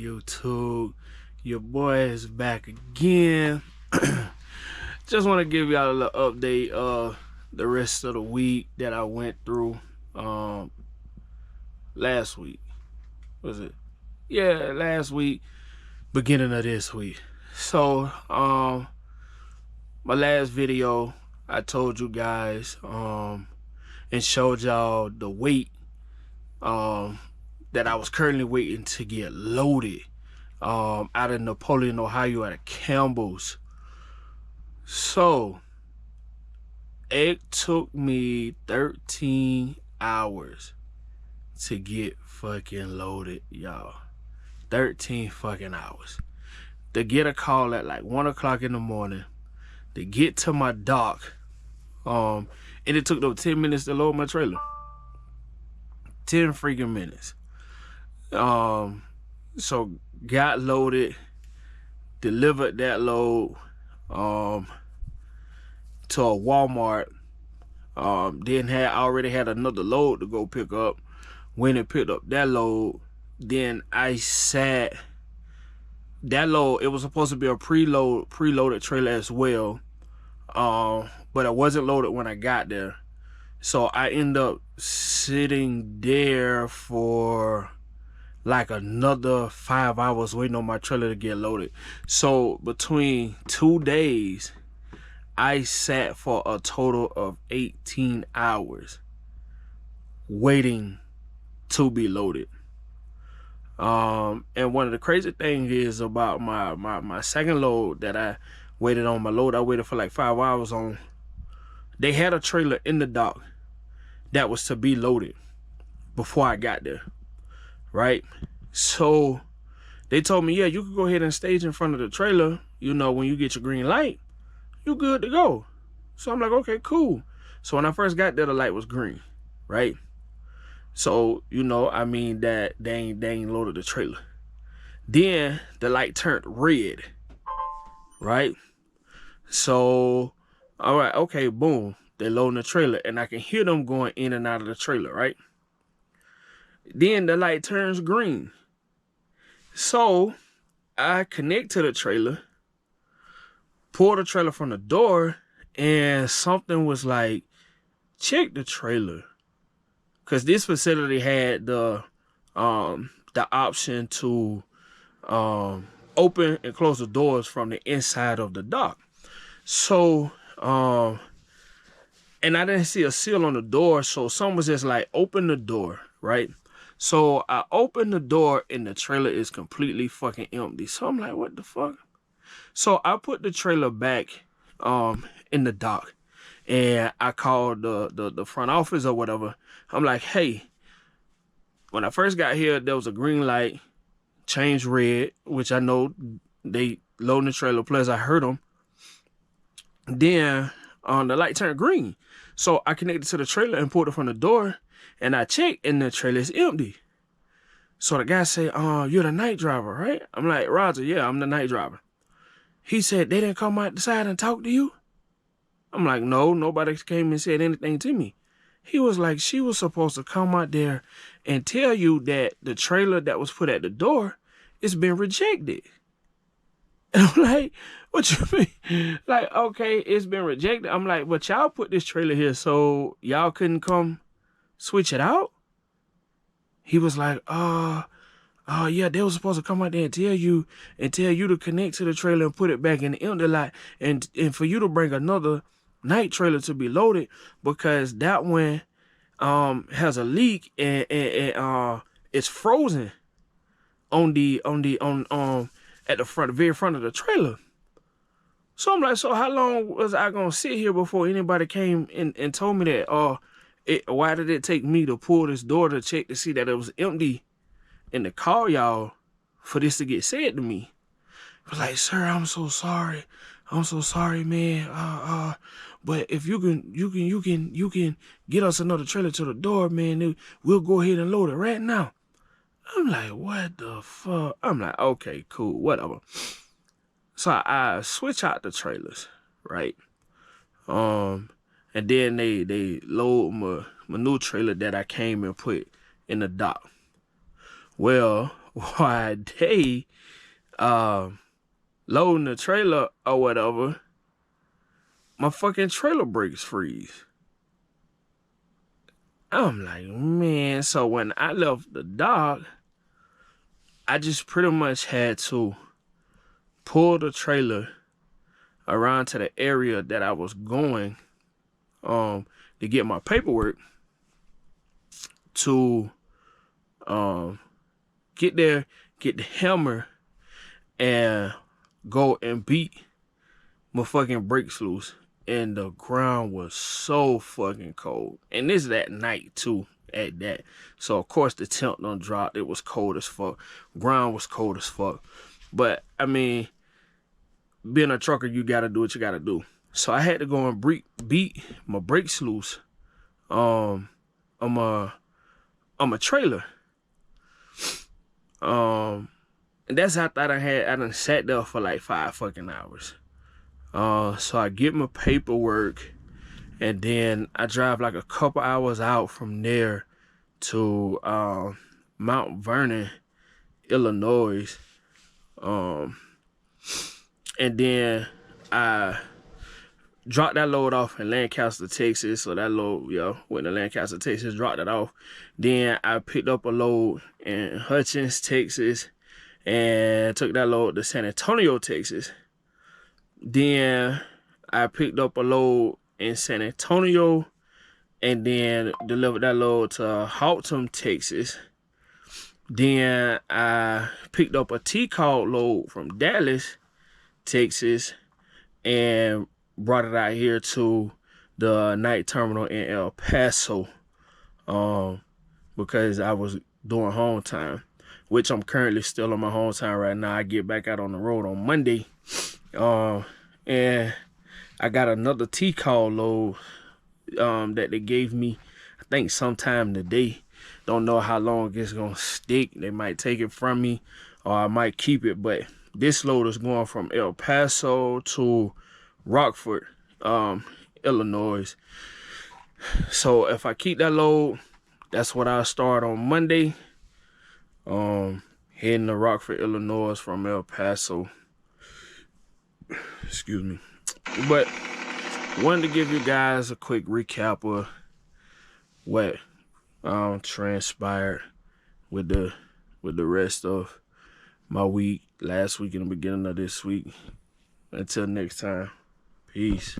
YouTube? Your boy is back again. Just want to give y'all a little update the rest of the week that I went through last week. Was it? Yeah, last week, beginning of this week. So my last video I told you guys and showed y'all the weight that I was currently waiting to get loaded out of Napoleon, Ohio at a Campbell's. So it took me 13 hours to get fucking loaded, y'all. 13 fucking hours. To get a call at like 1 o'clock in the morning, to get to my dock, and it took them 10 minutes to load my trailer. 10 freaking minutes. So got loaded, delivered that load to a Walmart. Already had another load to go pick up. Went and picked up that load. Then I sat that load. It was supposed to be a preloaded trailer as well, but it wasn't loaded when I got there. So I end up sitting there for like another 5 hours waiting on my trailer to get loaded. So between 2 days, I sat for a total of 18 hours waiting to be loaded. And one of the crazy things is about my second load that I waited on, my load I waited for like 5 hours on. They had a trailer in the dock that was to be loaded before I got there, right? So they told me, yeah, you could go ahead and stage in front of the trailer. You know, when you get your green light, you good to go. So I'm like, okay, cool. So when I first got there, the light was green, right? So, you know, I mean that they ain't loaded the trailer. Then the light turned red, right? So, all right, okay, boom. They loading the trailer and I can hear them going in and out of the trailer, right? Then the light turns green. So I connect to the trailer, pull the trailer from the door, and something was like, check the trailer. Cause this facility had the option to open and close the doors from the inside of the dock. So and I didn't see a seal on the door, so someone was just like, open the door, right? So I opened the door and the trailer is completely fucking empty. So I'm like, what the fuck? So I put the trailer back in the dock and I called the front office or whatever. I'm like, hey, when I first got here, there was a green light, changed red, which I know they loading the trailer, plus I heard them. Then the light turned green. So I connected to the trailer and pulled it from the door, and I checked, and the trailer is empty. So the guy said, you're the night driver, right? I'm like, Roger, yeah, I'm the night driver. He said, they didn't come out the side and talk to you? I'm like, no, nobody came and said anything to me. He was like, she was supposed to come out there and tell you that the trailer that was put at the door has been rejected. And I'm like, what you mean? Like, okay, it's been rejected. I'm like, but y'all put this trailer here so y'all couldn't come switch it out? He was like, yeah, they were supposed to come out there and tell you to connect to the trailer and put it back in the empty lot and for you to bring another night trailer to be loaded because that one has a leak and it's frozen on at the very front of the trailer. So I'm like, so how long was I gonna sit here before anybody came and told me that? Why did it take me to pull this door to check to see that it was empty and to call y'all for this to get said to me? I was like, sir, I'm so sorry. I'm so sorry, man. But if you can get us another trailer to the door, man, we'll go ahead and load it right now. I'm like, what the fuck? I'm like, okay, cool, whatever. So I switch out the trailers, right? And then they load my new trailer that I came and put in the dock. Well, while they loading the trailer or whatever, my fucking trailer brakes freeze. I'm like, man, so when I left the dock, I just pretty much had to pull the trailer around to the area that I was going to get my paperwork, to get there, get the hammer, and go and beat my fucking brakes loose. And the ground was so fucking cold. And this is at night too, at that. So of course the temp done dropped. It was cold as fuck. Ground was cold as fuck. But I mean, being a trucker, you gotta do what you gotta do. So I had to go and beat my brakes loose on my trailer. And that's after I done sat there for like 5 fucking hours. So I get my paperwork, and then I drive like a couple hours out from there to Mount Vernon, Illinois. And then I dropped that load off in Lancaster, Texas. So that load, went to Lancaster, Texas, dropped it off. Then I picked up a load in Hutchins, Texas, and took that load to San Antonio, Texas. Then I picked up a load in San Antonio and then delivered that load to Haltom, Texas. Then I picked up a T-Call load from Dallas, Texas, and brought it out here to the night terminal in El Paso, because I was doing home time, which I'm currently still on my home time right now. I get back out on the road on Monday. And I got another T-Call load that they gave me, I think sometime today. Don't know how long it's gonna stick. They might take it from me, or I might keep it. But this load is going from El Paso to Rockford, Illinois. So if I keep that load, that's what I'll start on Monday. Heading to Rockford, Illinois from El Paso. Excuse me. But wanted to give you guys a quick recap of what transpired with the rest of my week, last week and the beginning of this week. Until next time, peace.